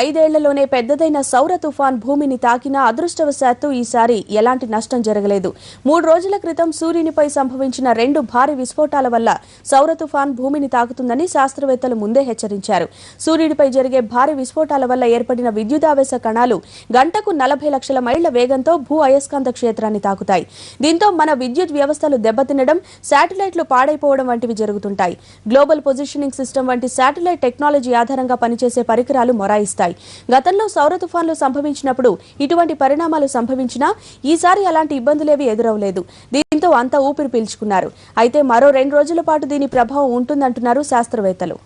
ఐదేళ్లలోనే పెద్దదైన సౌర తుఫాన్ భూమిని తాకినా అదృష్టవశాత్తు ఈసారి ఎలాంటి నష్టం జరగలేదు. 3 రోజుల క్రితం సూర్యునిపై సంభవించిన 2 భారీ విస్ఫోటాల వల్ల సౌర తుఫాన్ భూమిని తాకుతుందని శాస్త్రవేత్తలు ముందే హెచ్చరించారు. సూర్యుడిపై జరిగే భారీ విస్ఫోటాల వల్ల ఏర్పడిన విద్యుదావేశ కణాలు గంటకు 40 లక్షల మైళ్ల వేగంతో భూ అయస్కాంత క్షేత్రాన్ని తాకుతాయి. దీంతో మన విద్యుత్ వ్యవస్థలు దెబ్బతినడం, శాటిలైట్లు పాడైపోవడం వంటివి జరుగుతుంటాయి. గ్లోబల్ పొజిషనింగ్ సిస్టమ్ వంటి శాటిలైట్ టెక్నాలజీ ఆధారంగా పనిచేసే పరికరాలు మొరాయిస్తాయి. గతంలో సౌర తుఫాన్లు సంభవించినప్పుడు ఇటువంటి పరిణామాలు సంభవించినా ఈసారి అలాంటి ఇబ్బందులేవి ఎదురవలేదు. దీంతో అంతా ఊపిరి పీల్చుకున్నారు. అయితే మరో 2 రోజుల పాటు దీని ప్రభావం ఉంటుందంటున్నారు శాస్త్రవేత్తలు.